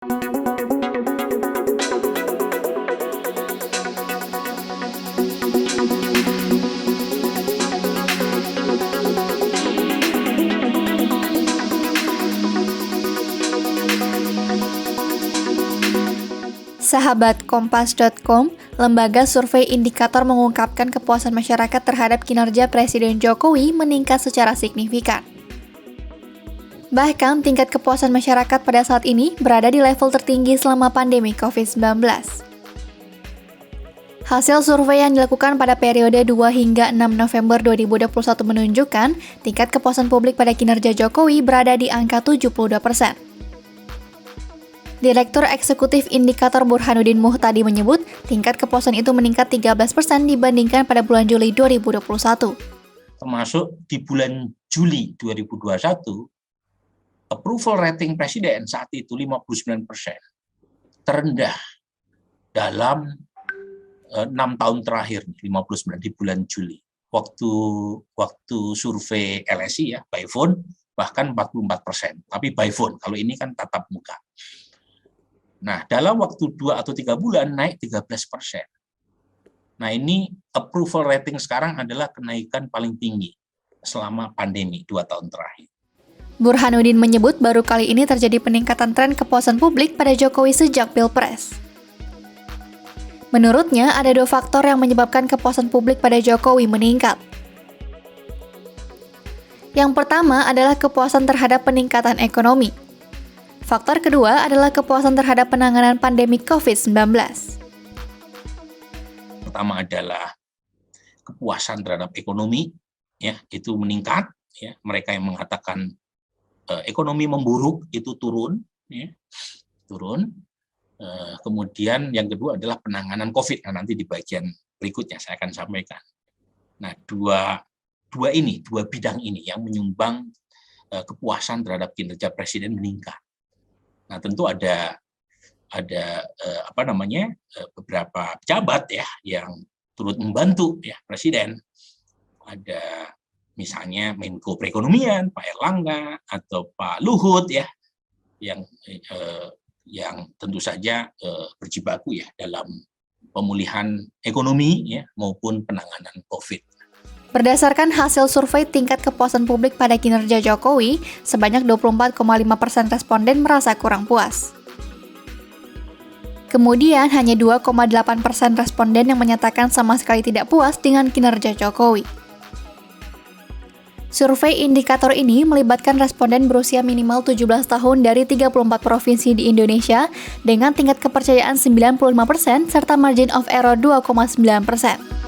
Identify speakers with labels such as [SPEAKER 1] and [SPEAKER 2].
[SPEAKER 1] Sahabat Kompas.com, lembaga survei indikator mengungkapkan kepuasan masyarakat terhadap kinerja Presiden Jokowi meningkat secara signifikan. Bahkan, tingkat kepuasan masyarakat pada saat ini berada di level tertinggi selama pandemi COVID-19. Hasil survei yang dilakukan pada periode 2 hingga 6 November 2021 menunjukkan tingkat kepuasan publik pada kinerja Jokowi berada di angka 72%. Direktur Eksekutif Indikator Burhanuddin Muhtadi menyebut tingkat kepuasan itu meningkat 13% dibandingkan pada bulan Juli 2021.
[SPEAKER 2] Termasuk di bulan Juli 2021, approval rating presiden saat itu 59%, terendah dalam 6 tahun terakhir, 59 di bulan Juli. Waktu survei LSI ya, by phone, bahkan 44%, tapi by phone, kalau ini kan tatap muka. Nah, dalam waktu 2 atau 3 bulan naik 13%. Nah, ini approval rating sekarang adalah kenaikan paling tinggi selama pandemi 2 tahun terakhir.
[SPEAKER 1] Burhanuddin menyebut baru kali ini terjadi peningkatan tren kepuasan publik pada Jokowi sejak Pilpres. Menurutnya, ada 2 faktor yang menyebabkan kepuasan publik pada Jokowi meningkat. Yang pertama adalah kepuasan terhadap peningkatan ekonomi. Faktor kedua adalah kepuasan terhadap penanganan pandemi COVID-19.
[SPEAKER 2] Pertama adalah kepuasan terhadap ekonomi, ya itu meningkat. Ya, mereka yang mengatakan ekonomi memburuk itu turun, ya, turun. Kemudian yang kedua adalah penanganan COVID. Nah, nanti di bagian berikutnya saya akan sampaikan. Nah, dua bidang ini yang menyumbang kepuasan terhadap kinerja presiden meningkat. Nah, tentu ada beberapa pejabat ya yang turut membantu ya presiden. Ada misalnya Menko Perekonomian Pak Erlangga atau Pak Luhut ya yang tentu saja berjibaku ya dalam pemulihan ekonomi ya maupun penanganan COVID.
[SPEAKER 1] Berdasarkan hasil survei tingkat kepuasan publik pada kinerja Jokowi, sebanyak 24,5% responden merasa kurang puas. Kemudian, hanya 2,8% responden yang menyatakan sama sekali tidak puas dengan kinerja Jokowi. Survei indikator ini melibatkan responden berusia minimal 17 tahun dari 34 provinsi di Indonesia dengan tingkat kepercayaan 95% serta margin of error 2,9%.